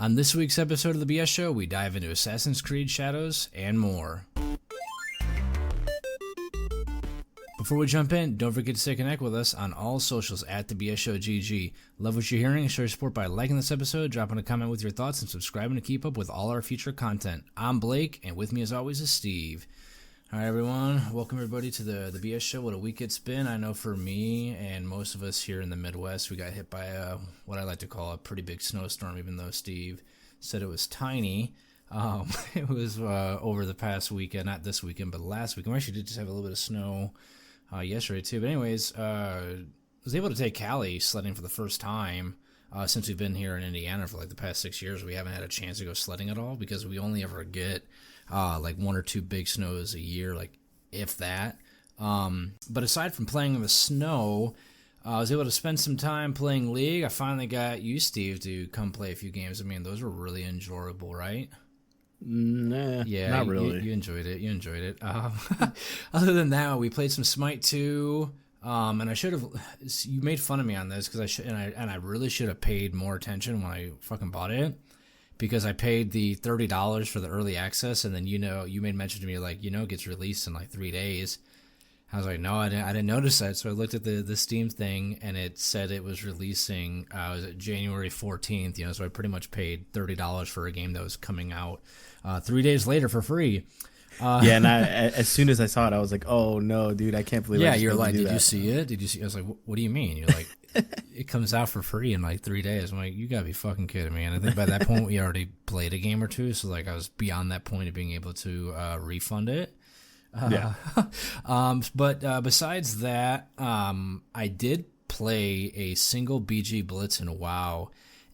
On this week's episode of the BS Show, we dive into Assassin's Creed Shadows and more. Before we jump in, don't forget to stay connected with us on all socials at the BS Show GG. Love what you're hearing and show your support by liking this episode, dropping a comment with your thoughts, and subscribing to keep up with all our future content. I'm Blake, and with me as always is Steve. All right, everyone. Welcome, everybody, to the BS Show. What a week it's been. I know for me and most of us here in the Midwest, we got hit by what I like to call a pretty big snowstorm, even though Steve said it was tiny. It was over the past weekend, not this weekend, but last weekend. We actually did just have a little bit of snow yesterday, too. But anyways, I was able to take Callie sledding for the first time since we've been here in Indiana for like the past 6 years. We haven't had a chance to go sledding at all because we only ever get like one or two big snows a year, like if that. But aside from playing in the snow, I was able to spend some time playing League. I finally got you, Steve, to come play a few games. I mean, those were really enjoyable, right? Nah, yeah, not really. You enjoyed it. You enjoyed it. Other than that, we played some Smite 2. And I should have. You made fun of me on this because I really should have paid more attention when I fucking bought it. Because I paid the $30 for the early access, and then you made mention to me like it gets released in like 3 days. I was like, no, I didn't notice that. So I looked at the Steam thing, and it said it was releasing. Was it January 14th? So I pretty much paid $30 for a game that was coming out 3 days later for free. Yeah, and as soon as I saw it, I was like, "Oh no, dude! I can't believe." Yeah, you're like, "Did you see it? Did you see?" I was like, "What do you mean?" You're like, "It comes out for free in like 3 days." I'm like, "You gotta be fucking kidding me!" And I think by that point we already played a game or two, so like I was beyond that point of being able to refund it. Yeah. But besides that, I did play a single BG Blitz in WoW.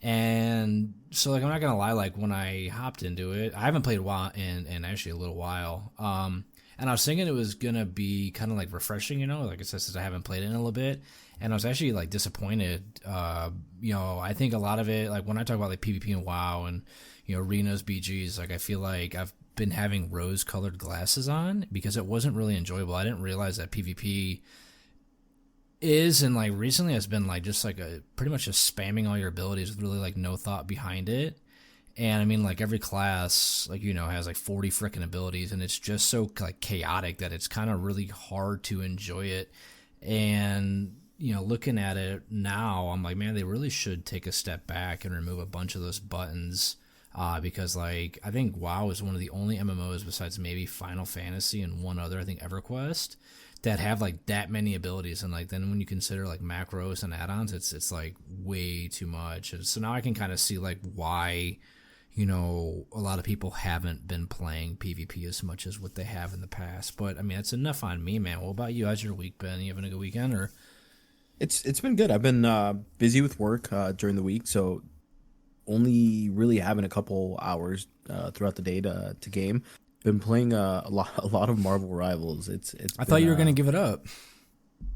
And so, like, I'm not going to lie, like, when I hopped into it, I haven't played WoW in actually a little while. And I was thinking it was going to be kind of, like, refreshing, like I said, since I haven't played it in a little bit. And I was actually, like, disappointed. I think a lot of it, like, when I talk about, like, PvP and WoW and, arenas, BGs, like, I feel like I've been having rose-colored glasses on because it wasn't really enjoyable. I didn't realize that PvP is, and like recently has been like just like a pretty much just spamming all your abilities with really like no thought behind it. And I mean, like every class like has like 40 freaking abilities, and it's just so like chaotic that it's kind of really hard to enjoy it. And looking at it now, I'm like, man, they really should take a step back and remove a bunch of those buttons, because like I think WoW is one of the only MMOs besides maybe Final Fantasy and one other, I think EverQuest, that have like that many abilities. And like then when you consider like macros and add-ons, it's like way too much. And so now I can kind of see like why a lot of people haven't been playing PvP as much as what they have in the past. But I mean, that's enough on me, man. What about you? How's your week been? You having a good weekend? Or It's been good. I've been busy with work during the week, so only really having a couple hours throughout the day to game. Been playing a lot of Marvel Rivals. I thought you were gonna give it up.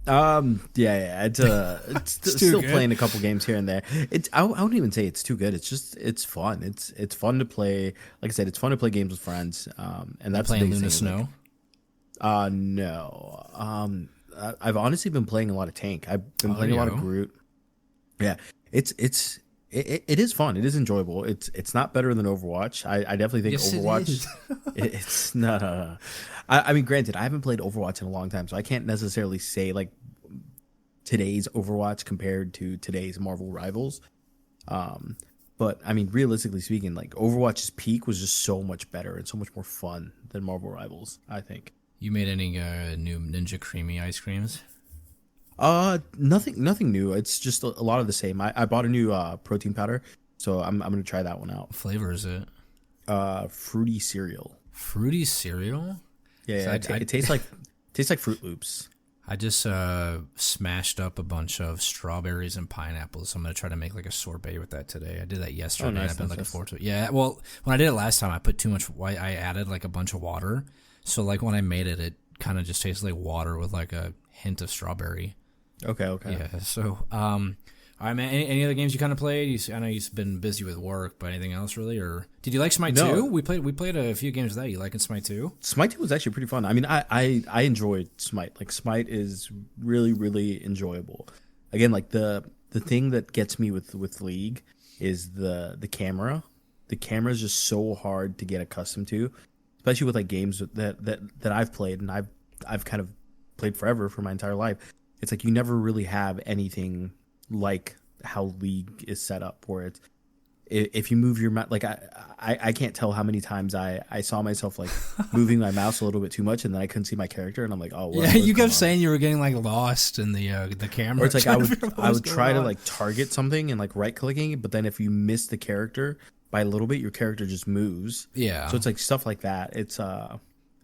Yeah. It's still good. Playing a couple games here and there. I wouldn't even say it's too good. It's fun. It's fun to play. Like I said, it's fun to play games with friends. And that's playing the Luna biggest thing. Snow. No. I've honestly been playing a lot of tank. I've been playing a lot of Groot. Yeah, it is fun. It is enjoyable. It's not better than Overwatch. I definitely think Yes, Overwatch. It's no. I mean, granted, I haven't played Overwatch in a long time, so I can't necessarily say like today's Overwatch compared to today's Marvel Rivals. But I mean, realistically speaking, like Overwatch's peak was just so much better and so much more fun than Marvel Rivals, I think. You made any new Ninja Creamy ice creams? Nothing new. It's just a lot of the same. I bought a new protein powder, so I'm gonna try that one out. What flavor is it? Fruity cereal. Fruity cereal? Yeah, it tastes like Fruit Loops. I just smashed up a bunch of strawberries and pineapples, so I'm gonna try to make like a sorbet with that today. I did that yesterday. Nice, and I've been nice. looking forward to it. Yeah, well, when I did it last time, I put too much. I added like a bunch of water, so like when I made it, it kind of just tasted like water with like a hint of strawberry. Okay. Yeah. So, all right, man. Any other games you kind of played? I know you've been busy with work, but anything else really? Or did you like Smite 2? We played a few games of that. You liking Smite 2? Smite 2 was actually pretty fun. I mean, I enjoyed Smite. Like Smite is really, really enjoyable. Again, like the thing that gets me with League is the camera. the camera is just so hard to get accustomed to, especially with like games that I've played, and I've kind of played forever for my entire life. It's like you never really have anything like how League is set up, where it's if you move your mouse, like I can't tell how many times I saw myself like moving my mouse a little bit too much, and then I couldn't see my character, and I'm like, oh, yeah, you kept saying you were getting like lost in the camera. Or it's like I would try to like target something and like right clicking, but then if you miss the character by a little bit, your character just moves. Yeah. So it's like stuff like that. It's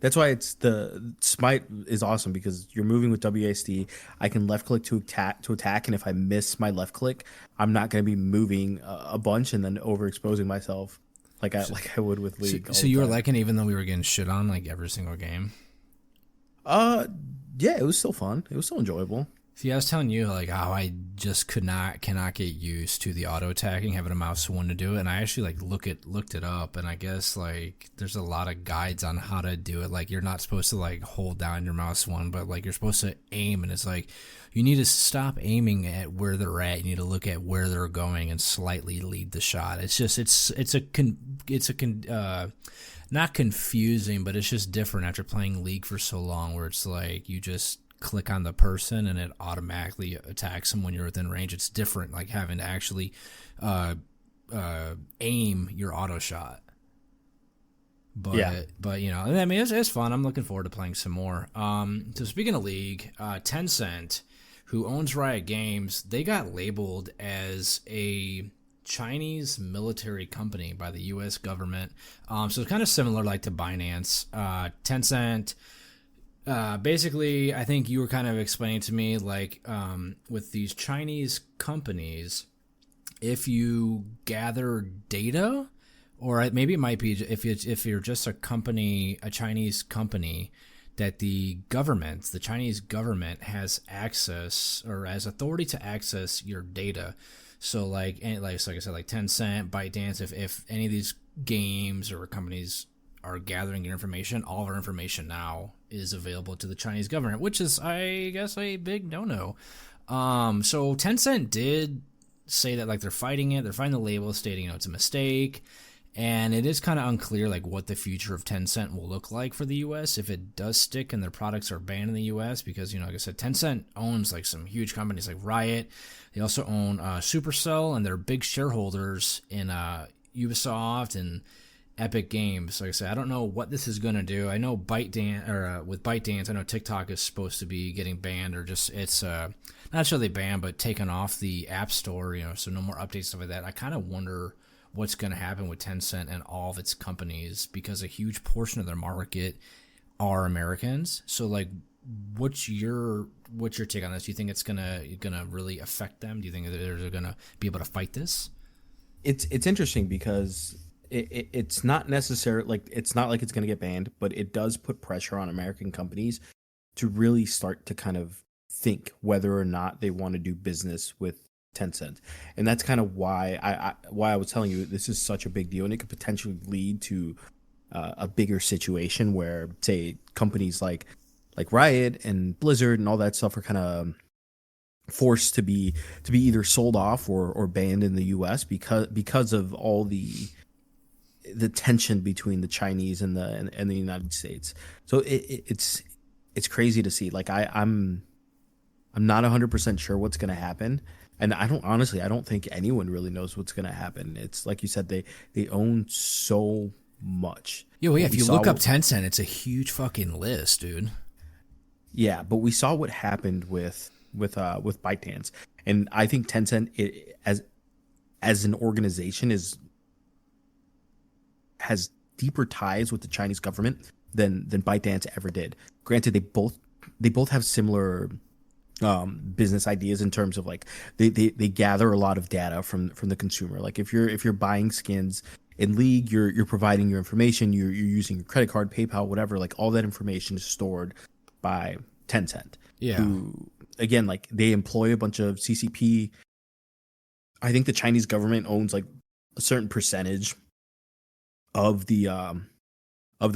that's why it's the Smite is awesome, because you're moving with WASD. I can left click to attack, and if I miss my left click, I'm not going to be moving a bunch and then overexposing myself like I would with League. So you were liking, even though we were getting shit on like every single game. Yeah, it was still fun. It was still enjoyable. See, I was telling you like how I just cannot get used to the auto attacking, having a mouse one to do it, and I actually like looked it up, and I guess like there's a lot of guides on how to do it. Like you're not supposed to like hold down your mouse one, but like you're supposed to aim, and it's like you need to stop aiming at where they're at. You need to look at where they're going and slightly lead the shot. It's just not confusing, but it's just different after playing League for so long, where it's like you just click on the person and it automatically attacks them when you're within range. It's different, like having to actually aim your auto shot. But yeah. But you know, I mean, it's fun. I'm looking forward to playing some more. So speaking of League, Tencent, who owns Riot Games, they got labeled as a Chinese military company by the U.S. government. So it's kind of similar, like to Binance. Tencent. Basically, I think you were kind of explaining to me, like, with these Chinese companies, if you gather data, or maybe it might be if you're just a company, a Chinese company, that the Chinese government has access or has authority to access your data. So like I said, like Tencent, ByteDance, if any of these games or companies are gathering your information, all of our information now is available to the Chinese government, which is, I guess, a big no-no. So Tencent did say that like they're fighting it. They're fighting the label, stating it's a mistake, and it is kind of unclear like what the future of Tencent will look like for the U.S. if it does stick and their products are banned in the U.S. Because like I said, Tencent owns like some huge companies like Riot. They also own Supercell, and they're big shareholders in Ubisoft and Epic Games. Like I said, I don't know what this is going to do. I know with ByteDance, I know TikTok is supposed to be getting banned, or just it's not necessarily banned, but taken off the App Store. So no more updates, stuff like that. I kind of wonder what's going to happen with Tencent and all of its companies, because a huge portion of their market are Americans. So like, what's your take on this? Do you think it's gonna really affect them? Do you think that they're gonna be able to fight this? It's interesting because it's not necessarily like it's not like it's going to get banned, but it does put pressure on American companies to really start to kind of think whether or not they want to do business with Tencent. And that's kind of why I was telling you this is such a big deal, and it could potentially lead to a bigger situation where, say, companies like Riot and Blizzard and all that stuff are kind of forced to be either sold off or banned in the US because of all the tension between the Chinese and the United States. So it's crazy to see. Like I'm not 100% sure what's going to happen, and I don't think anyone really knows what's going to happen. It's like you said, they own so much. Yeah, if you look up Tencent, it's a huge fucking list, dude. Yeah, but we saw what happened with ByteDance, and I think Tencent as an organization has deeper ties with the Chinese government than ByteDance ever did. Granted, they both have similar business ideas in terms of like they gather a lot of data from the consumer. Like if you're buying skins in League, you're providing your information, you're using your credit card, PayPal, whatever. Like all that information is stored by Tencent. Yeah. Who, again, like they employ a bunch of CCP. I think the Chinese government owns like a certain percentage of the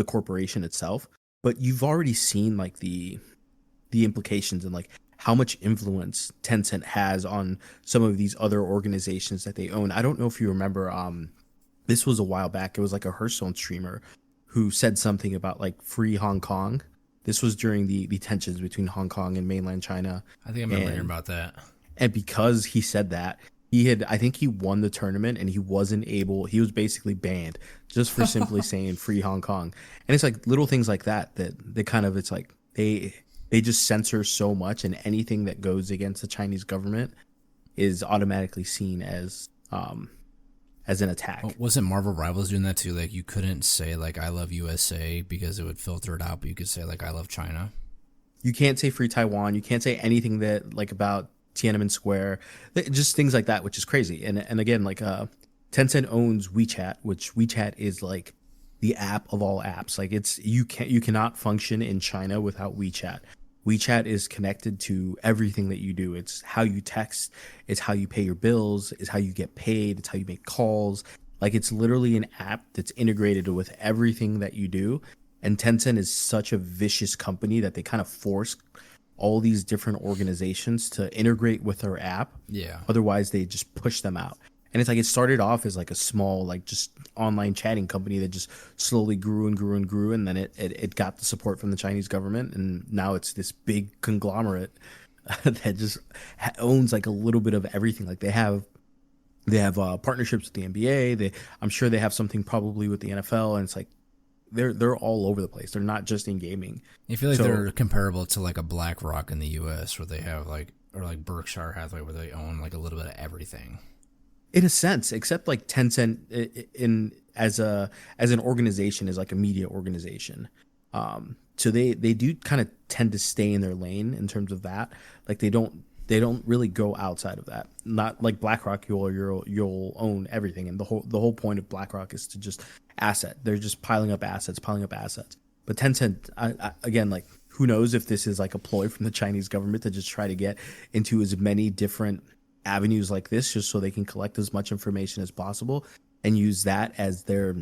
corporation itself, but you've already seen like the implications and like how much influence Tencent has on some of these other organizations that they own. I don't know if you remember this was a while back. It was like a Hearthstone streamer who said something about like free Hong Kong. This was during the tensions between Hong Kong and mainland China. I think I remember hearing about that. And because he said that, I think he won the tournament and he was basically banned just for simply saying free Hong Kong. And it's like little things like that they kind of, it's like they just censor so much, and anything that goes against the Chinese government is automatically seen as an attack. Oh, wasn't Marvel Rivals doing that too? Like you couldn't say like I love USA because it would filter it out, but you could say like I love China. You can't say free Taiwan. You can't say anything that like about Tiananmen Square, just things like that, which is crazy. And again, like Tencent owns WeChat, which WeChat is like the app of all apps. Like you cannot function in China without WeChat. WeChat is connected to everything that you do. It's how you text, it's how you pay your bills, it's how you get paid, it's how you make calls. Like it's literally an app that's integrated with everything that you do. And Tencent is such a vicious company that they kind of force all these different organizations to integrate with their app. Yeah. Otherwise, they just push them out. And it's like it started off as like a small, like just online chatting company that just slowly grew and grew and grew. And then it got the support from the Chinese government. And now it's this big conglomerate that just owns like a little bit of everything. Like they have partnerships with the NBA. I'm sure they have something probably with the NFL. And it's like, they're all over the place. They're not just in gaming. I feel like they're comparable to like a BlackRock in the U.S. where they have like, or like Berkshire Hathaway where they own like a little bit of everything. In a sense, except like Tencent as an organization is like a media organization. So they do kind of tend to stay in their lane in terms of that. Like they don't really go outside of that. Not like BlackRock, you'll own everything, and the whole point of BlackRock is to just asset. They're just piling up assets. But Tencent, again, like who knows if this is like a ploy from the Chinese government to just try to get into as many different avenues like this, just so they can collect as much information as possible and use that as their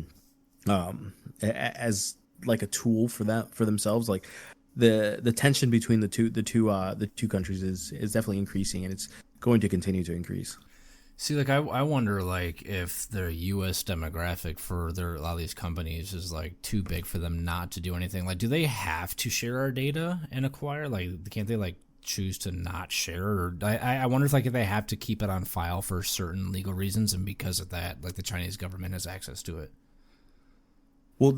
as like a tool for themselves. Like the tension between the two countries is definitely increasing, and it's going to continue to increase. See, like I wonder, like if the U.S. demographic for a lot of these companies is like too big for them not to do anything. Like, do they have to share our data and acquire? Like, can't they like choose to not share? Or I wonder if they have to keep it on file for certain legal reasons, and because of that, like the Chinese government has access to it. Well,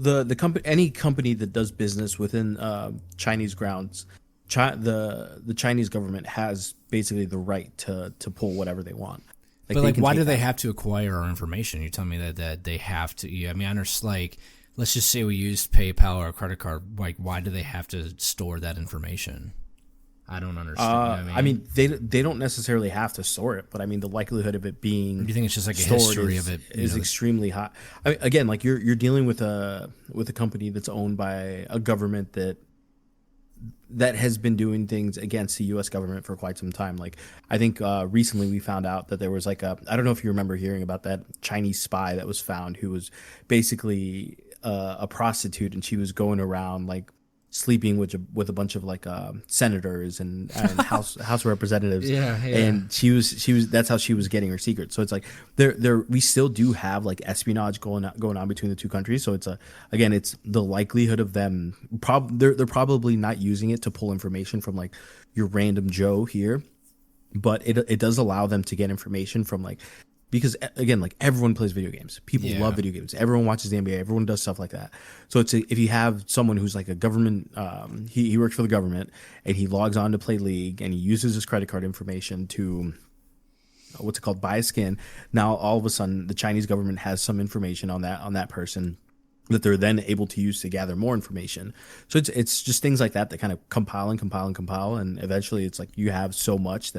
any company that does business within Chinese grounds, the Chinese government has basically the right to pull whatever they want. But like, why do they have to acquire our information? You tell me that they have to. I mean, I understand, like, let's just say we used PayPal or a credit card. Like, why do they have to store that information? I don't understand. I mean, they don't necessarily have to store it, but I mean, the likelihood of it being. Do you think it's just like a history of it is extremely high? I mean, again, like you're dealing with a company that's owned by a government that has been doing things against the U.S. government for quite some time. Like, I think recently we found out that there was like I don't know if you remember hearing about that Chinese spy that was found, who was basically a prostitute, and she was going around like sleeping with a bunch of like senators and house representatives. Yeah. And she was that's how she was getting her secrets. So it's like we still do have like espionage going on between the two countries. So it's it's the likelihood of them they're probably not using it to pull information from like your random Joe here, but it does allow them to get information from like, because again, like everyone plays video games. People love video games. Everyone watches the NBA. Everyone does stuff like that. So if you have someone who's like a government, he works for the government and he logs on to play League and he uses his credit card information to buy a skin. Now all of a sudden the Chinese government has some information on that person that they're then able to use to gather more information. So it's just things like that kind of compile, and eventually it's like you have so much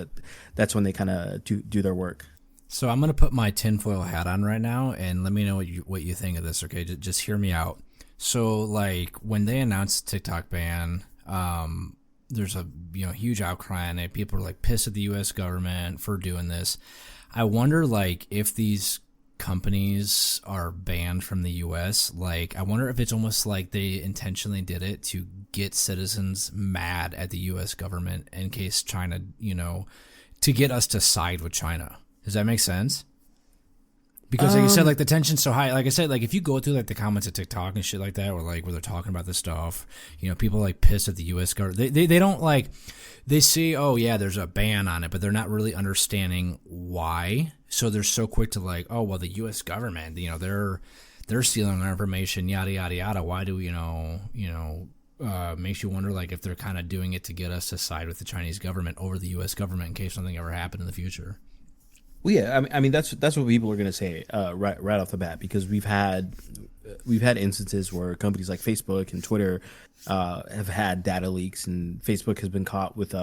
that's when they kind of do their work. So I'm going to put my tinfoil hat on right now, and let me know what you think of this, okay? Just hear me out. So, like, when they announced TikTok ban, there's a huge outcry on it. People are, like, pissed at the U.S. government for doing this. I wonder, like, if these companies are banned from the U.S., like, I wonder if it's almost like they intentionally did it to get citizens mad at the U.S. government in case China, to get us to side with China. Does that make sense? Because like you said, like the tension's so high. Like I said, like if you go through like the comments of TikTok and shit like that, or like where they're talking about this stuff, people like pissed at the U.S. government. They don't like, they see, oh yeah, there's a ban on it, but they're not really understanding why. So they're so quick to like, oh well, the U.S. government, they're stealing our information, yada yada yada. Why do makes you wonder like if they're kind of doing it to get us to side with the Chinese government over the U.S. government in case something ever happened in the future. Well, yeah, I mean that's what people are going to say right off the bat, because we've had instances where companies like Facebook and Twitter have had data leaks, and Facebook has been caught with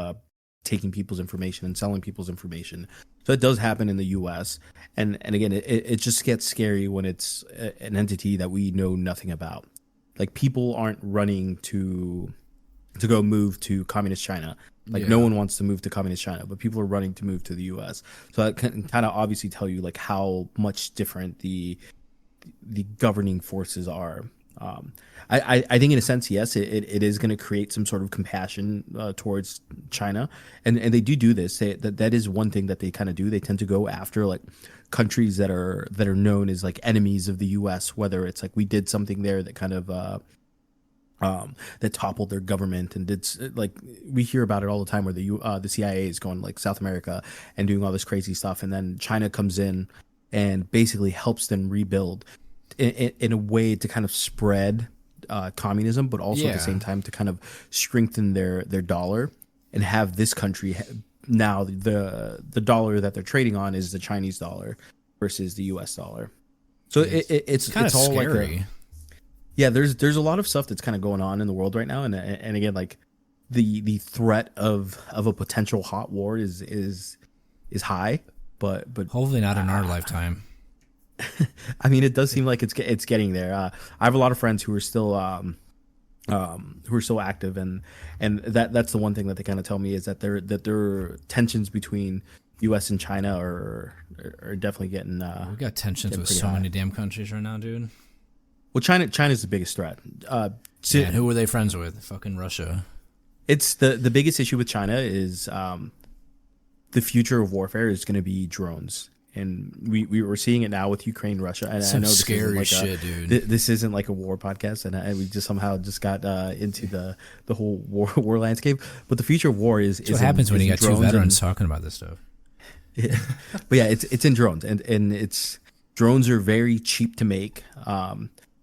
taking people's information and selling people's information. So it does happen in the U.S. and again, it just gets scary when it's an entity that we know nothing about. Like people aren't running to go move to communist China. Like no one wants to move to communist China, but people are running to move to the U.S. So that can kind of obviously tell you like how much different the governing forces are. I think in a sense, yes, it is going to create some sort of compassion towards China, and they do this. That is one thing that they kind of do. They tend to go after like countries that are known as like enemies of the U.S. Whether it's like we did something there that kind of that toppled their government, and did like we hear about it all the time where the CIA is going like South America and doing all this crazy stuff, and then China comes in and basically helps them rebuild in a way to kind of spread communism, but also at the same time to kind of strengthen their dollar and have this country now the dollar that they're trading on is the Chinese dollar versus the U.S. dollar. So it's kind of all scary. Like there's a lot of stuff that's kind of going on in the world right now, and again, like the threat of a potential hot war is high, but hopefully not in our lifetime. I mean, it does seem like it's getting there. I have a lot of friends who are still active, and that's the one thing that they kind of tell me is that there tensions between U.S. and China are definitely getting. We got tensions with so many damn countries right now, dude. Well, China's the biggest threat. And who were they friends with? Fucking Russia. It's the biggest issue with China is the future of warfare is going to be drones. And we were seeing it now with Ukraine, Russia. And some I know this scary like shit, dude. This isn't like a war podcast, and we just somehow just got into the whole war landscape. But the future of war is what happens when you got two veterans talking about this stuff. Yeah. But yeah, it's in drones, and it's drones are very cheap to make,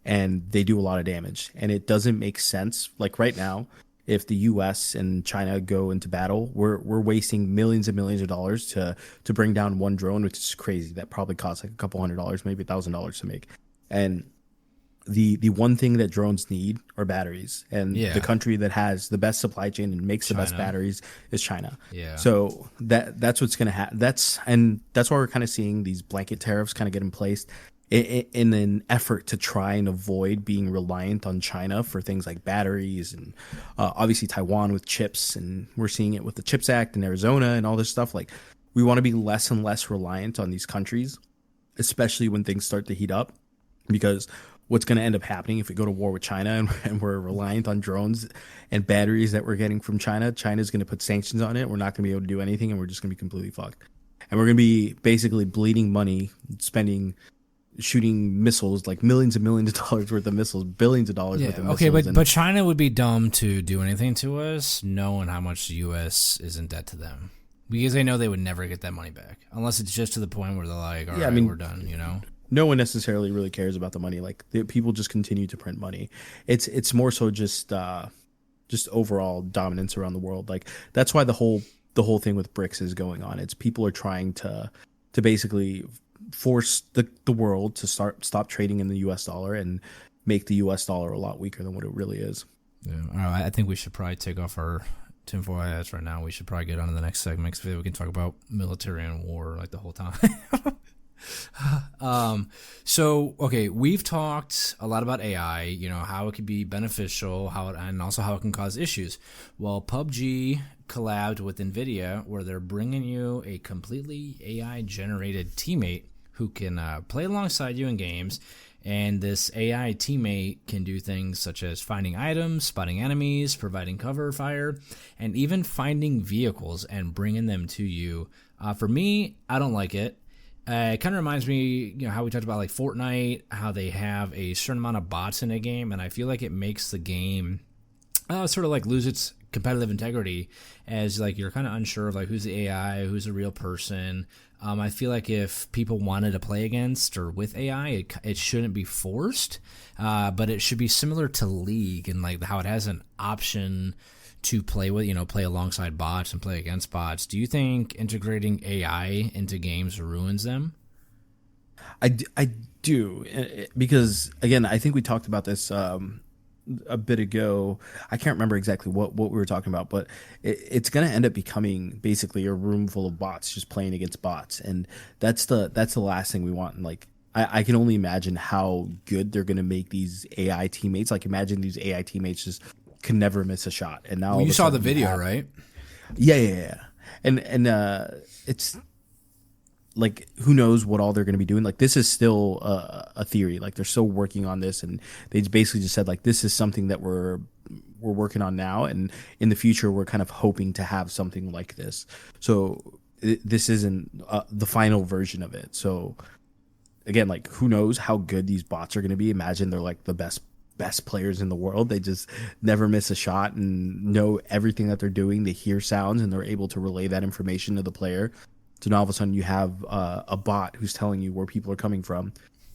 and they do a lot of damage. And it doesn't make sense. Like right now, if the U.S. and China go into battle, we're wasting millions and millions of dollars to bring down one drone, which is crazy. That probably costs like a couple $100, maybe $1,000 to make. And the one thing that drones need are batteries, and the country that has the best supply chain and makes the best batteries is China. Yeah. So that's what's going to happen. That's why we're kind of seeing these blanket tariffs kind of get in place in an effort to try and avoid being reliant on China for things like batteries, and obviously Taiwan with chips, and we're seeing it with the CHIPS Act in Arizona and all this stuff. Like we want to be less and less reliant on these countries, especially when things start to heat up, because what's going to end up happening if we go to war with China and we're reliant on drones and batteries that we're getting from China's going to put sanctions on it. We're not going to be able to do anything, and we're just going to be completely fucked. And we're going to be basically bleeding money, shooting missiles, like millions and millions of dollars worth of missiles, billions of dollars worth of missiles. Okay, but China would be dumb to do anything to us, knowing how much the U.S. is in debt to them. Because they know they would never get that money back. Unless it's just to the point where they're like, all right, we're done, No one necessarily really cares about the money. Like people just continue to print money. It's more so just overall dominance around the world. Like that's why the whole thing with BRICS is going on. It's people are trying to basically force the world to stop trading in the U.S. dollar and make the U.S. dollar a lot weaker than what it really is. Yeah, all right, I think we should probably take off our tinfoil hats right now. We should probably get on to the next segment because we can talk about military and war like the whole time. So we've talked a lot about AI, how it could be beneficial, and also how it can cause issues. Well, PUBG collabed with NVIDIA, where they're bringing you a completely AI generated teammate who can play alongside you in games. And this AI teammate can do things such as finding items, spotting enemies, providing cover fire, and even finding vehicles and bringing them to you. For me, I don't like it. It kind of reminds me, how we talked about like Fortnite, how they have a certain amount of bots in a game, and I feel like it makes the game sort of like lose its competitive integrity, as like you're kind of unsure of like who's the AI, who's a real person. I feel like if people wanted to play against or with AI, it shouldn't be forced, but it should be similar to League and like how it has an option to play with, play alongside bots and play against bots. Do you think integrating AI into games ruins them? I do, because again, I think we talked about this a bit ago. I can't remember exactly what we were talking about, but it's going to end up becoming basically a room full of bots just playing against bots, and that's the last thing we want. And like, I can only imagine how good they're going to make these AI teammates. Like, imagine these AI teammates just can never miss a shot. And now you saw the video, right? Yeah. And it's like, who knows what all they're going to be doing. Like, this is still a theory. Like, they're still working on this, and they basically just said like, this is something that we're working on now, and in the future we're kind of hoping to have something like this. So this isn't the final version of it. So again, like, who knows how good these bots are going to be. Imagine they're like the best players in the world. They just never miss a shot and know everything that they're doing. They hear sounds and they're able to relay that information to the player. So now all of a sudden you have a bot who's telling you where people are coming from.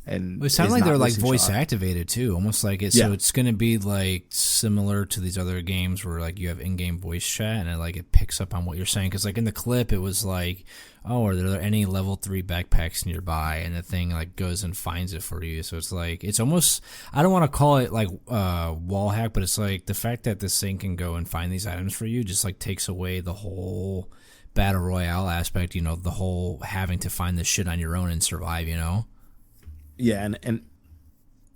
And it sounds like they're like voice activated too, almost like it. So it's going to be like similar to these other games where like you have in-game voice chat and it picks up on what you're saying. Because like in the clip, it was like, oh, are there any level 3 backpacks nearby? And the thing like goes and finds it for you. So it's like, it's almost, I don't want to call it like wall hack, but it's like the fact that this thing can go and find these items for you just like takes away the whole battle royale aspect. The whole having to find this shit on your own and survive. Yeah, and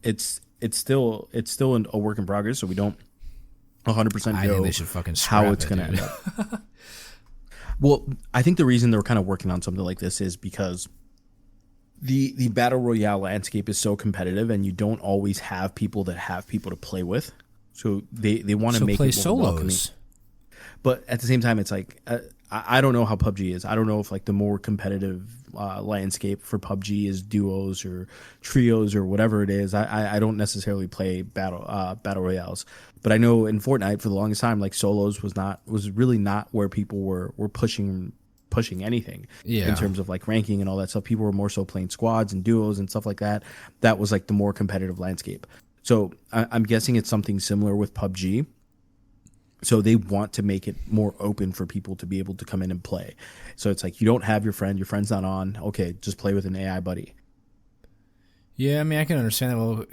it's still a work in progress, so we don't 100% know I think they should fucking how it's going to end up. Well, I think the reason they're kind of working on something like this is because the battle royale landscape is so competitive, and you don't always have people to play with. So they want to make play it more welcoming. solos. But at the same time, it's like I don't know how PUBG is. I don't know if like the more competitive landscape for PUBG is duos or trios or whatever it is. I don't necessarily play battle royales, but I know in Fortnite for the longest time, like solos was really not where people were pushing anything in terms of like ranking and all that stuff. People were more so playing squads and duos and stuff like that. That was like the more competitive landscape. So I'm guessing it's something similar with PUBG. So they want to make it more open for people to be able to come in and play. So it's like, you don't have your friend's not on. Okay, just play with an AI buddy. Yeah, I mean, I can understand that. Well,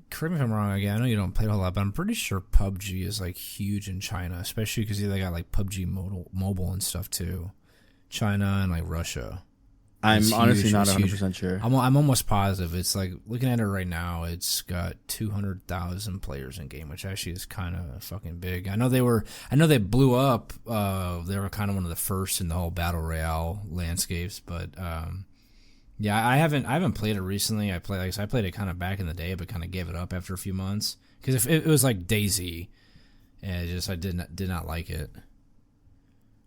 correct me if I'm wrong again. I know you don't play a whole lot, but I'm pretty sure PUBG is like huge in China, especially because they got like PUBG mobile and stuff too. China and like Russia. I'm honestly not 100% sure. I'm almost positive. It's like, looking at it right now, it's got 200,000 players in game, which actually is kind of fucking big. I know they blew up. They were kind of one of the first in the whole battle royale landscapes, but yeah, I haven't played it recently. I played it kind of back in the day, but kind of gave it up after a few months because it was like DayZ, and I did not like it.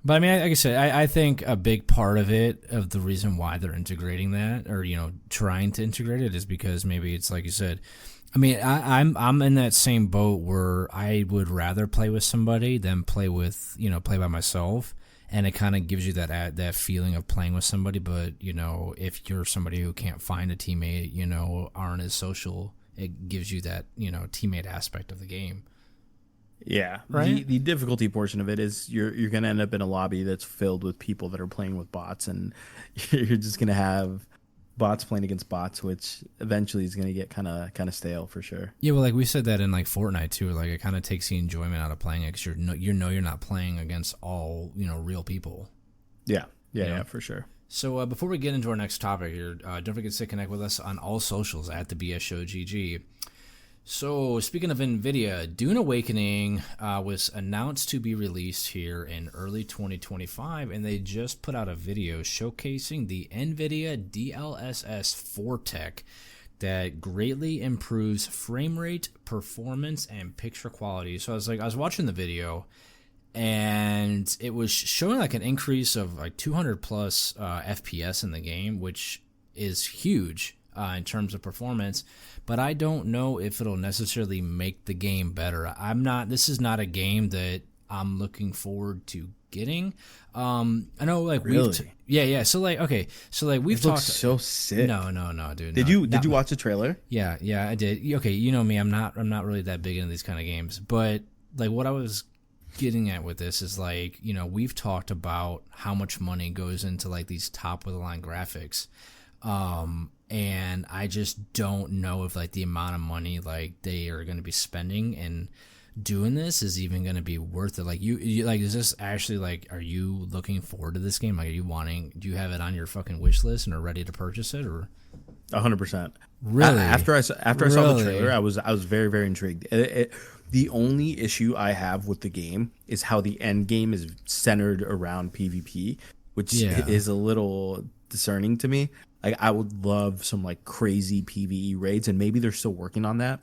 But I mean, like I said, I think a big part of the reason why they're integrating that, or trying to integrate it, is because maybe it's like you said. I mean, I'm in that same boat where I would rather play with somebody than play by myself, and it kind of gives you that feeling of playing with somebody. But if you're somebody who can't find a teammate, aren't as social, it gives you that teammate aspect of the game. Yeah, right. The difficulty portion of it is you're going to end up in a lobby that's filled with people that are playing with bots, and you're just going to have bots playing against bots, which eventually is going to get kind of stale for sure. Yeah, well, like we said that in like Fortnite too. Like, it kind of takes the enjoyment out of playing it because you're not playing against all real people. Yeah, for sure. So before we get into our next topic here, don't forget to stay connect with us on all socials at the BS Show GG. So, speaking of NVIDIA, Dune Awakening was announced to be released here in early 2025, and they just put out a video showcasing the NVIDIA DLSS 4 tech that greatly improves frame rate, performance, and picture quality. So I was watching the video, and it was showing like an increase of like 200 plus FPS in the game, which is huge in terms of performance, but I don't know if it'll necessarily make the game better. This is not a game that I'm looking forward to getting. I know, like, really? Yeah. So like, okay, so like we've It talked. looks so sick. No, dude. Did you watch the trailer? Yeah, I did. Okay, you know me, I'm not really that big into these kind of games, but like what I was getting at with this is, like, you know, we've talked about how much money goes into like these top of the line graphics. And I just don't know if like the amount of money like they are going to be spending and doing this is even going to be worth it. Like you like, is this actually like, are you looking forward to this game? Like, do you have it on your fucking wish list and are ready to purchase it, or 100%? Really? After I saw the trailer, I was very, very intrigued. The only issue I have with the game is how the end game is centered around PvP, which is a little discerning to me. Like, I would love some like crazy PvE raids, and maybe they're still working on that,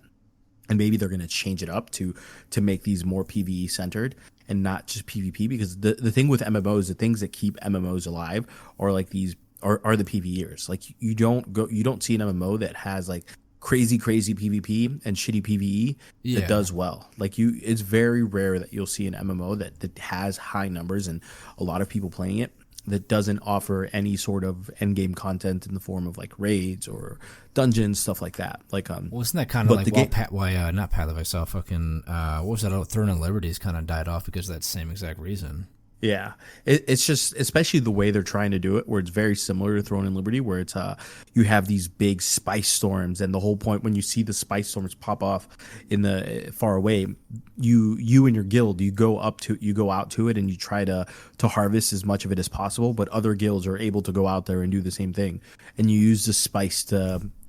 and maybe they're going to change it up to make these more PvE centered and not just PvP. Because the thing with MMOs, the things that keep MMOs alive are like these are the PvEers. Like, you don't see an MMO that has like crazy PvP and shitty PvE that does well. Like, it's very rare that you'll see an MMO that has high numbers and a lot of people playing it, that doesn't offer any sort of end game content in the form of like raids or dungeons, stuff like that. Like, wasn't that kind of like not Path of Exile, fucking what was that? Throne and Liberties kind of died off because of that same exact reason. Yeah, it's just, especially the way they're trying to do it, where it's very similar to Throne and Liberty, where it's you have these big spice storms, and the whole point when you see the spice storms pop off in the far away, you and your guild, you go out to it and you try to harvest as much of it as possible, but other guilds are able to go out there and do the same thing, and you use the spice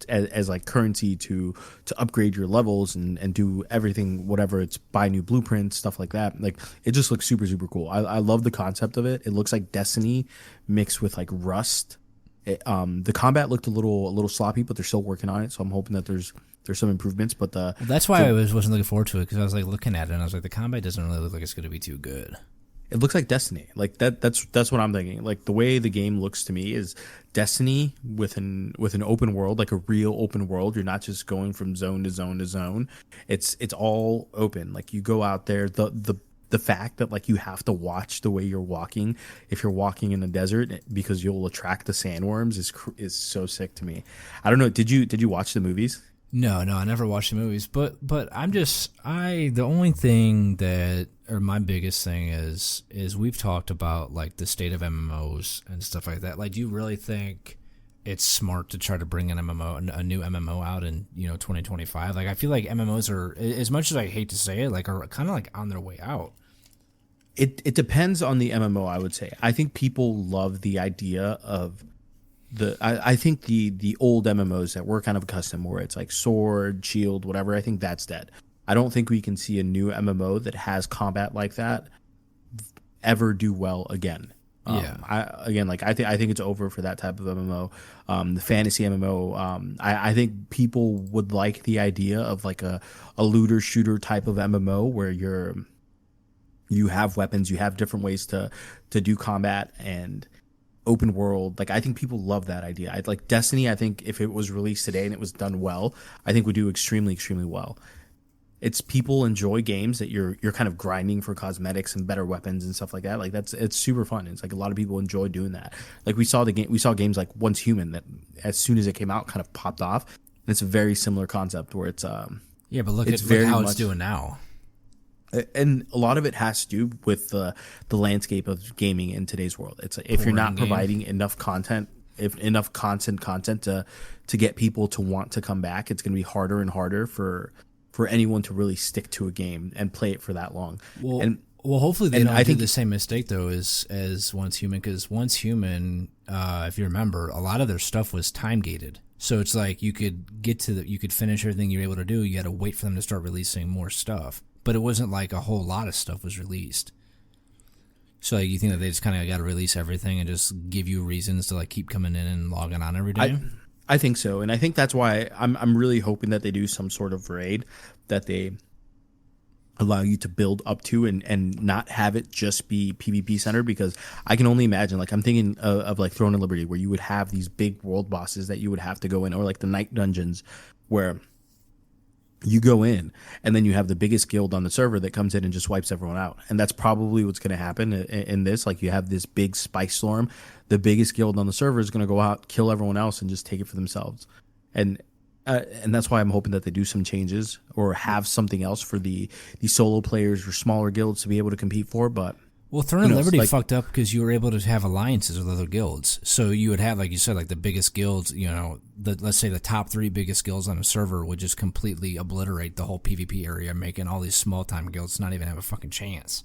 as like currency to upgrade your levels and do everything, whatever it's buy new blueprints, stuff like that. Like, it just looks super cool. I love the concept of it. It looks like Destiny mixed with like Rust. The combat looked a little sloppy, but they're still working on it, so I'm hoping that there's some improvements. But that's why I wasn't looking forward to it, because I was like looking at it and I was like, the combat doesn't really look like it's going to be too good. It looks like Destiny. Like, that's what I'm thinking. Like, the way the game looks to me is Destiny with an open world, like a real open world. You're not just going from zone to zone to zone. It's all open. Like, you go out there. The fact that like you have to watch the way you're walking if you're walking in the desert, because you'll attract the sandworms, is so sick to me. I don't know. Did you watch the movies? No, I never watched the movies, but the only thing that, or my biggest thing is we've talked about like the state of MMOs and stuff like that. Like, do you really think it's smart to try to bring a new MMO out in 2025? Like, I feel like MMOs are, as much as I hate to say it, like, are kind of like on their way out. It depends on the MMO, I would say. I think people love the idea of I think the old MMOs that we're kind of accustomed, where it's like sword, shield, whatever, I think that's dead. I don't think we can see a new MMO that has combat like that ever do well again. I think it's over for that type of MMO. The fantasy MMO, I think people would like the idea of like a looter shooter type of MMO where you have weapons, you have different ways to do combat and open world. Like, I think people love that idea. I'd like Destiny. I think if it was released today and it was done well, I think would do extremely well. It's, people enjoy games that you're kind of grinding for cosmetics and better weapons and stuff like that. Like, it's super fun. It's like a lot of people enjoy doing that. Like, we saw games like Once Human that as soon as it came out kind of popped off. And it's a very similar concept where it's but look how it's doing now. And a lot of it has to do with the landscape of gaming in today's world. It's like, if you're not providing enough content, to get people to want to come back, it's going to be harder and harder for anyone to really stick to a game and play it for that long. Well, hopefully they don't do the same mistake though as Once Human, because Once Human, if you remember, a lot of their stuff was time gated. So it's like you could finish everything you're able to do. You got to wait for them to start releasing more stuff. But it wasn't like a whole lot of stuff was released. So like, you think that they just kind of got to release everything and just give you reasons to like keep coming in and logging on every day? I think so, and I think that's why I'm really hoping that they do some sort of raid, that they allow you to build up to and not have it just be PvP centered, because I can only imagine, like I'm thinking of like Throne of Liberty, where you would have these big world bosses that you would have to go in, or like the night dungeons where you go in and then you have the biggest guild on the server that comes in and just wipes everyone out. And that's probably what's going to happen in this. Like you have this big spike storm, the biggest guild on the server is going to go out, kill everyone else, and just take it for themselves. And that's why I'm hoping that they do some changes or have something else for the solo players or smaller guilds to be able to compete for. But well, Throne of Liberty fucked up because you were able to have alliances with other guilds. So you would have, like you said, like the biggest guilds, you know, let's say the top 3 biggest guilds on a server would just completely obliterate the whole PvP area, making all these small-time guilds not even have a fucking chance.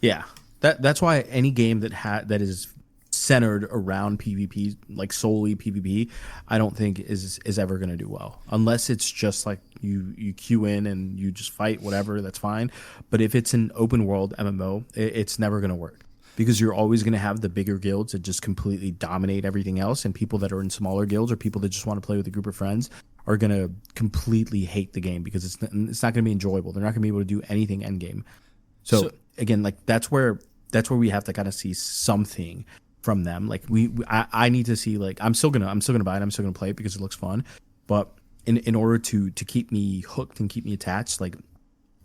Yeah, that's why any game that is centered around PvP, like solely PvP, I don't think is ever going to do well, unless it's just like you queue in and you just fight whatever, that's fine. But if it's an open world MMO, it's never going to work, because you're always going to have the bigger guilds that just completely dominate everything else, and people that are in smaller guilds or people that just want to play with a group of friends are going to completely hate the game, because it's not going to be enjoyable. They're not going to be able to do anything end game. So again, like that's where we have to kind of see something from them. Like I need to see, like I'm still gonna buy it, I'm still gonna play it because it looks fun, but in order to keep me hooked and keep me attached, like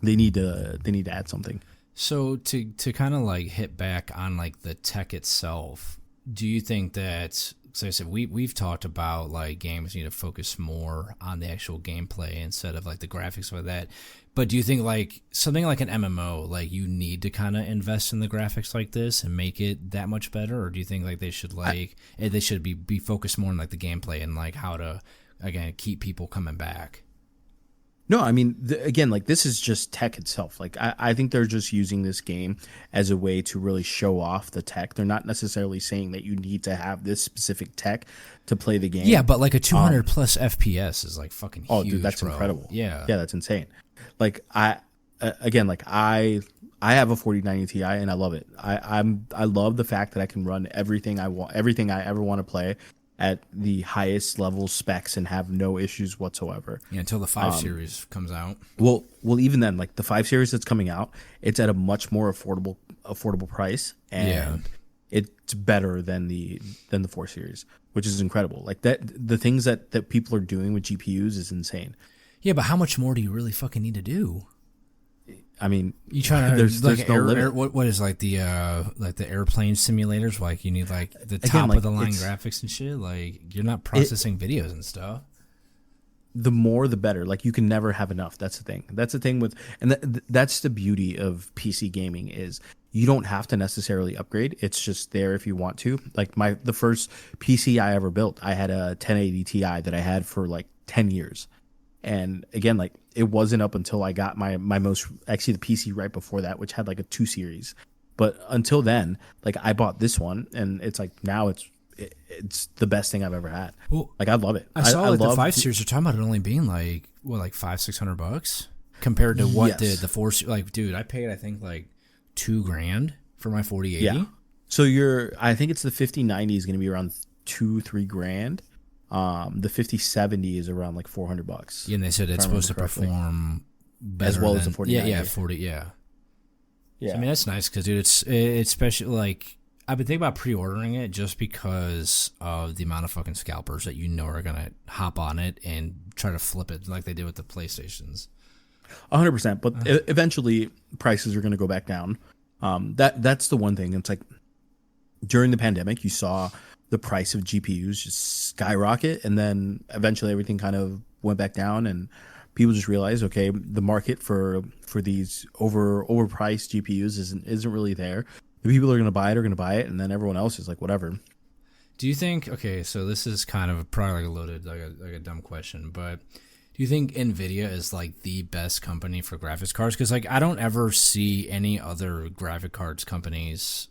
they need to add something. So to kind of like hit back on like the tech itself, do you think that, so I said we've talked about like games need to focus more on the actual gameplay instead of like the graphics or that, but do you think like something like an MMO, like you need to kind of invest in the graphics like this and make it that much better, or do you think like they should they should be focused more on like the gameplay and like how to again keep people coming back? No, I mean, again, like this is just tech itself. Like I think they're just using this game as a way to really show off the tech. They're not necessarily saying that you need to have this specific tech to play the game. Yeah, but like a 200 plus FPS is like fucking huge. Oh, dude, that's bro. incredible. Yeah, that's insane. Like I have a 4090 Ti and I love it. I love the fact that I can run everything I want, everything I ever want to play at the highest level specs and have no issues whatsoever. Yeah, until the 5 series comes out. Well, even then, like the 5 series that's coming out, it's at a much more affordable price, and it's better than the 4 series, which is incredible. Like that, the things that people are doing with GPUs is insane. Yeah, but how much more do you really fucking need to do? I mean, you trying to there's like no limit. What is like the airplane simulators? Like you need like the top of the line graphics and shit. Like you're not processing videos and stuff. The more, the better. Like you can never have enough. That's the thing. That's the thing with, and that's the beauty of PC gaming is you don't have to necessarily upgrade. It's just there if you want to. Like the first PC I ever built, I had a 1080 Ti that I had for like 10 years. And again, like it wasn't up until I got my most, actually the PC right before that, which had like a 2 series. But until then, like I bought this one, and it's like now it's the best thing I've ever had. Well, like I love it. I saw like the 5 series. You're talking about it only being like what, like $500-600 compared to what did the 4. Like, dude, I paid I think like $2,000 for my 4080. Yeah. So I think it's the 5090 is going to be around $2-3 grand. The 5070 is around like $400. Yeah, and they said it's supposed to perform better as well as the 4090. Yeah, 40. Yeah. Yeah. So, I mean that's nice because dude, it's especially like I've been thinking about pre-ordering it just because of the amount of fucking scalpers that you know are gonna hop on it and try to flip it like they did with the PlayStations. 100%, but eventually prices are gonna go back down. That's the one thing. It's like during the pandemic, you saw the price of GPUs just skyrocket, and then eventually everything kind of went back down, and people just realized, okay, the market for these overpriced GPUs isn't really there. The people that are going to buy it, and then everyone else is like, whatever. Do you think? Okay, so this is kind of probably like a loaded, like a dumb question, but do you think Nvidia is like the best company for graphics cards? Because like I don't ever see any other graphic cards companies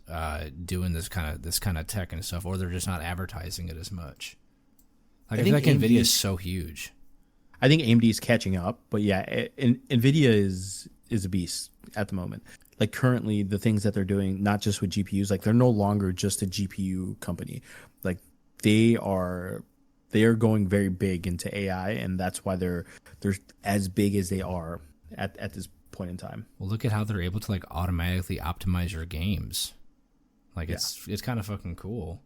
doing this kind of tech and stuff, or they're just not advertising it as much. Like I feel like Nvidia is so huge. I think AMD is catching up, but yeah, Nvidia is a beast at the moment. Like currently, the things that they're doing, not just with GPUs, like they're no longer just a GPU company. Like they are going very big into AI, and that's why they're as big as they are at this point in time. Well, look at how they're able to like automatically optimize your games. Like it's kind of fucking cool.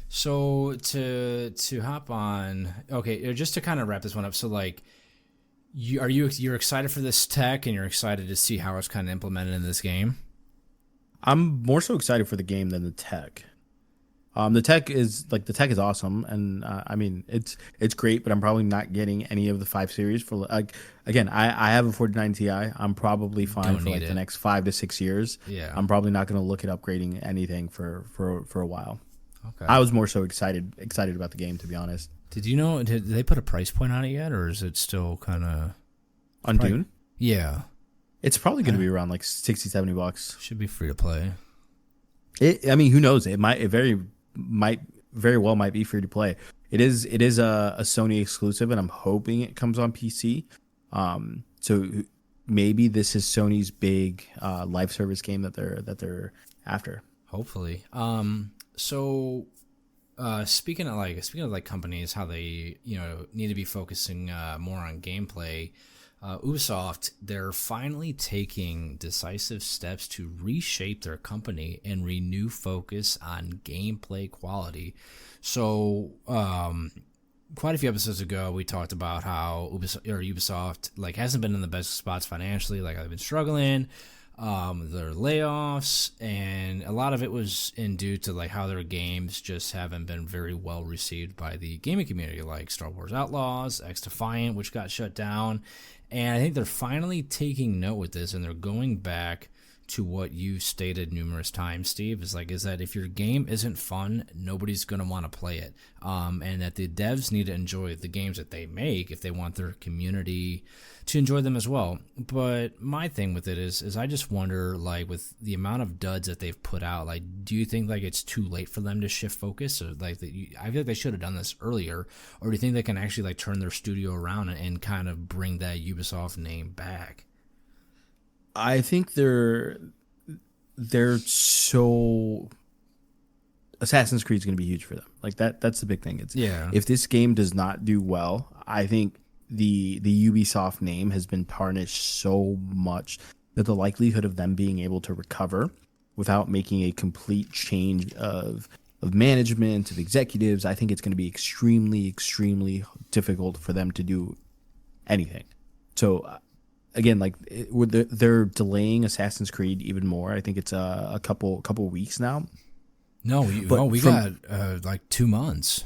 So to hop on, okay, just to kind of wrap this one up. So like, you're excited for this tech, and you're excited to see how it's kind of implemented in this game. I'm more so excited for the game than the tech. The tech is awesome, and I mean it's great, but I'm probably not getting any of the 5 series for like again. I have a 49 Ti. I'm probably fine for like the next 5 to 6 years. Yeah, I'm probably not going to look at upgrading anything for a while. Okay, I was more so excited about the game, to be honest. Did you know? Did they put a price point on it yet, or is it still kind of on Dune? Yeah, it's probably going to be around like $60-$70. Should be free to play. I mean, who knows? It very well be free to play. It is a Sony exclusive, and I'm hoping it comes on PC. So maybe this is Sony's big live service game that they're after. Hopefully. So speaking of like companies, how they need to be focusing more on gameplay. Ubisoft, they're finally taking decisive steps to reshape their company and renew focus on gameplay quality. So, quite a few episodes ago, we talked about how Ubisoft like hasn't been in the best spots financially. Like they've been struggling, their layoffs, and a lot of it was due to like how their games just haven't been very well received by the gaming community, like Star Wars Outlaws, X Defiant, which got shut down. And I think they're finally taking note with this, and they're going back to what you stated numerous times, Steve, is that if your game isn't fun, nobody's going to want to play it. And that the devs need to enjoy the games that they make if they want their community to enjoy them as well. But my thing with it is I just wonder, like, with the amount of duds that they've put out, like, do you think like it's too late for them to shift focus? Or like, I feel like they should have done this earlier. Or do you think they can actually like turn their studio around and kind of bring that Ubisoft name back? I think they're so Assassin's Creed is going to be huge for them. Like that's the big thing. If this game does not do well, I think the Ubisoft name has been tarnished so much that the likelihood of them being able to recover without making a complete change of management, of executives, I think it's going to be extremely, extremely difficult for them to do anything. So again, like they're delaying Assassin's Creed even more. I think it's a couple weeks now. No, we got like 2 months.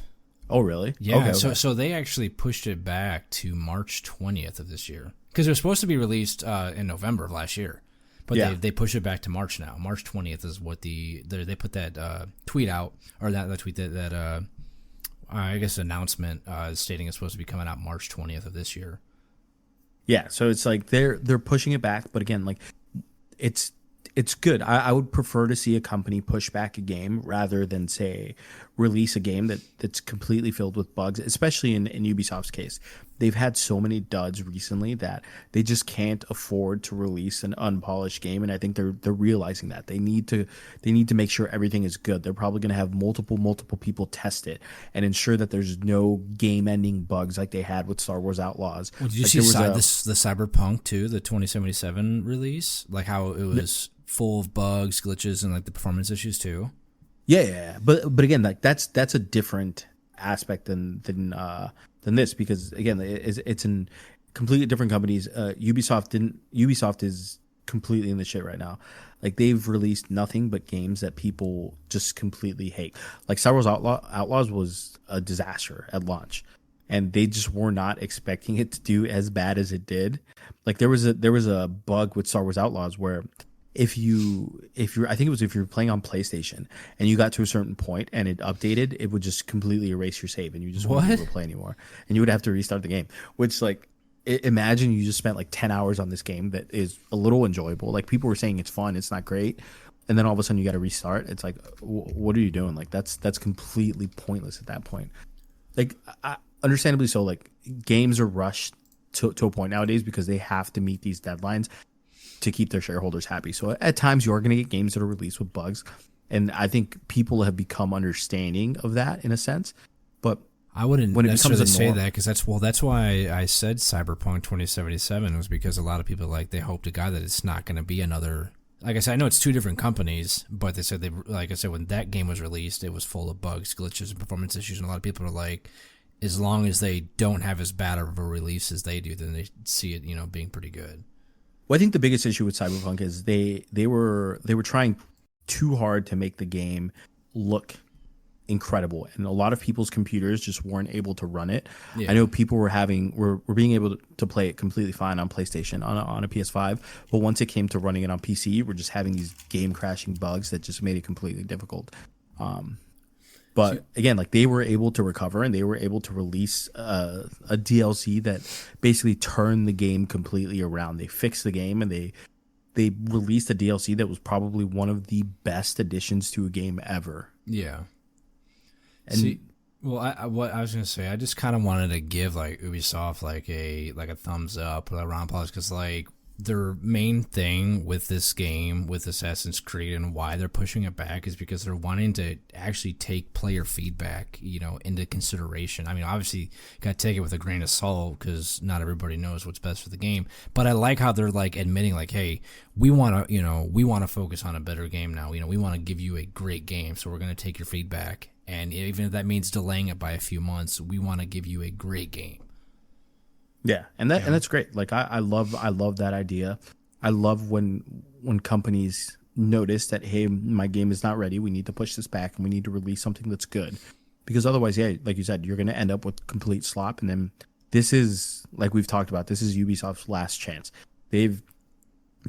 Oh, really? Yeah. Okay. So they actually pushed it back to March 20th of this year because it was supposed to be released in November of last year, but they pushed it back to March now. March 20th is what they put that tweet out, or that tweet that I guess announcement stating it's supposed to be coming out March 20th of this year. Yeah, so it's like they're pushing it back, but again, like it's good. I would prefer to see a company push back a game rather than say release a game that's completely filled with bugs, especially in Ubisoft's case. They've had so many duds recently that they just can't afford to release an unpolished game, and I think they're realizing that. They need to make sure everything is good. They're probably going to have multiple people test it and ensure that there's no game-ending bugs like they had with Star Wars Outlaws. Well, did you see the Cyberpunk too, the 2077 release? Like how it was full of bugs, glitches, and like the performance issues too. Yeah. But again, like that's a different aspect than this, because again, it's in completely different companies. Ubisoft is completely in the shit right now. Like they've released nothing but games that people just completely hate. Like Star Wars Outlaws was a disaster at launch, and they just were not expecting it to do as bad as it did. Like there was a bug with Star Wars Outlaws where if you're playing on PlayStation and you got to a certain point and it updated, it would just completely erase your save and you just wouldn't be able to play anymore, and you would have to restart the game. Which, like, imagine you just spent like 10 hours on this game that is a little enjoyable. Like people were saying it's fun, it's not great, and then all of a sudden you got to restart. It's like, what are you doing? Like that's completely pointless at that point. Like understandably so, like games are rushed to a point nowadays because they have to meet these deadlines to keep their shareholders happy. So at times you are going to get games that are released with bugs, and I think people have become understanding of that in a sense. But I wouldn't when it becomes necessarily a say norm. that because that's why I said Cyberpunk 2077 was because a lot of people they hope to God that it's not going to be another. Like I said, I know it's two different companies, but they said like I said, when that game was released, it was full of bugs, glitches, and performance issues, and a lot of people are like, as long as they don't have as bad of a release as they do, then they see it, being pretty good. Well, I think the biggest issue with Cyberpunk is they were trying too hard to make the game look incredible, and a lot of people's computers just weren't able to run it. Yeah. I know people were being able to play it completely fine on PlayStation on a PS5, but once it came to running it on PC, we're just having these game crashing bugs that just made it completely difficult. But again, like they were able to recover and they were able to release a DLC that basically turned the game completely around. They fixed the game and they released a DLC that was probably one of the best additions to a game ever. Yeah. And what I was gonna say, I just kind of wanted to give like Ubisoft like a thumbs up or a round of applause because like their main thing with this game with Assassin's Creed and why they're pushing it back is because they're wanting to actually take player feedback into consideration. I mean, obviously you gotta take it with a grain of salt because not everybody knows what's best for the game. But I like how they're like admitting like, hey, we want to focus on a better game now. We want to give you a great game, so we're gonna take your feedback. And even if that means delaying it by a few months, we want to give you a great game. Yeah, and that's great. Like I love that idea. I love when companies notice that, hey, my game is not ready. We need to push this back and we need to release something that's good. Because otherwise, yeah, like you said, you're going to end up with complete slop. And then this is, like we've talked about, this is Ubisoft's last chance. The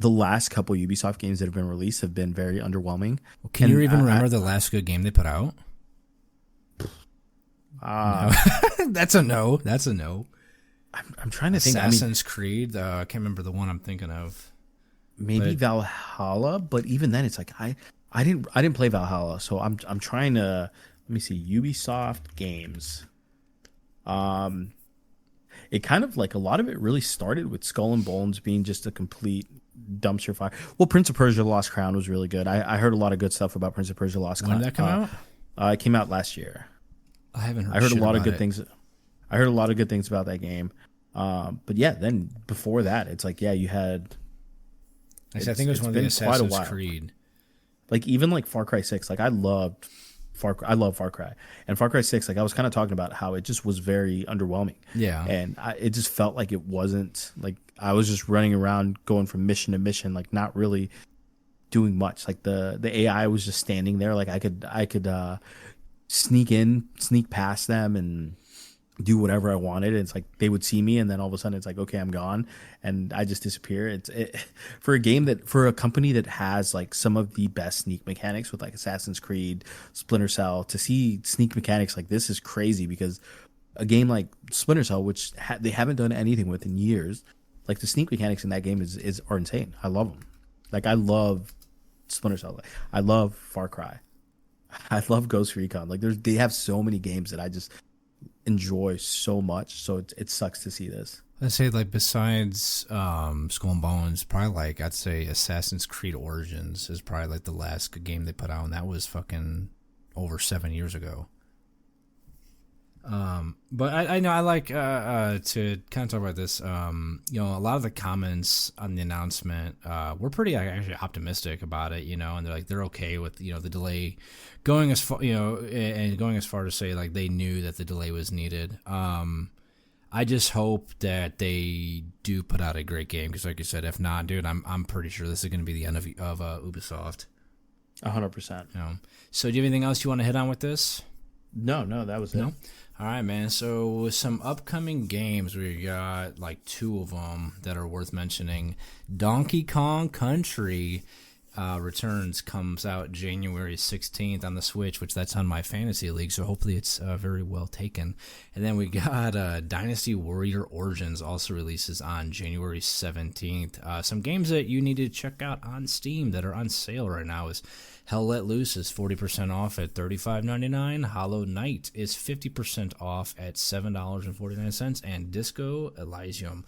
last couple Ubisoft games that have been released have been very underwhelming. Can you even remember the last good game they put out? No. That's a no. I'm trying to think. Assassin's Creed. I can't remember the one I'm thinking of. Maybe Valhalla, but even then, it's like I didn't play Valhalla, so I'm trying to let me see Ubisoft games. It kind of like a lot of it really started with Skull and Bones being just a complete dumpster fire. Well, Prince of Persia: Lost Crown was really good. I heard a lot of good stuff about Prince of Persia: Lost Crown. When did that come out? It came out last year. I haven't heard. I heard a lot of good things. I heard a lot of good things about that game. But yeah, then before that, it's like, yeah, you had. I think it was one of the Assassin's Creed. Like even like Far Cry 6, like I love Far Cry, and Far Cry 6, like I was kind of talking about how it just was very underwhelming. Yeah, and it just felt like it wasn't like I was just running around going from mission to mission, like not really doing much. Like the AI was just standing there, like I could sneak past them and do whatever I wanted. It's like they would see me and then all of a sudden it's like, okay, I'm gone and I just disappear. For a company that has like some of the best sneak mechanics with like Assassin's Creed, Splinter Cell, to see sneak mechanics like this is crazy because a game like Splinter Cell, which they haven't done anything with in years, like the sneak mechanics in that game are insane. I love them. Like I love Splinter Cell. I love Far Cry. I love Ghost Recon. Like they have so many games that I just enjoy so much, so it sucks to see this. I'd say like besides Skull and Bones, probably like I'd say Assassin's Creed Origins is probably like the last good game they put out, and that was fucking over 7 years ago. But I know I like to kind of talk about this. A lot of the comments on the announcement were pretty actually optimistic about it. And they're okay with the delay going as far and going as far to say like they knew that the delay was needed. I just hope that they do put out a great game because, like you said, if not, dude, I'm pretty sure this is going to be the end of Ubisoft. 100%. So, do you have anything else you want to hit on with this? No, that was it. No? All right, man. So with some upcoming games, we got like two of them that are worth mentioning. Donkey Kong Country returns, comes out January 16th on the Switch, which that's on my fantasy league, so hopefully it's very well taken. And then we got Dynasty Warrior Origins also releases on January 17th. Some games that you need to check out on Steam that are on sale right now is Hell Let Loose is 40% off at $35.99. Hollow Knight is 50% off at $7.49. And Disco Elysium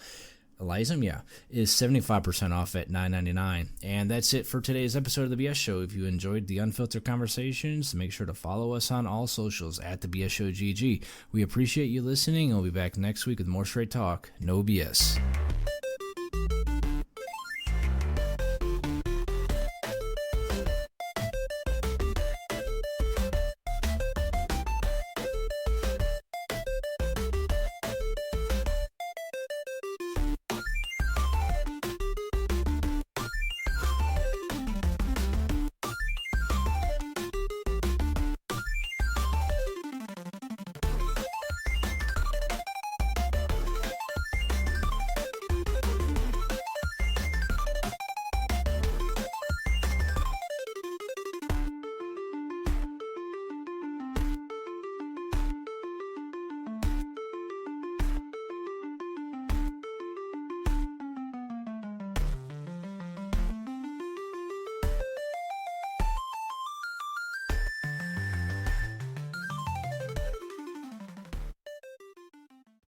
Elysium, yeah, is 75% off at $9.99. And that's it for today's episode of The BS Show. If you enjoyed the unfiltered conversations, make sure to follow us on all socials at The BS Show GG. We appreciate you listening, and we'll be back next week with more straight talk, no BS.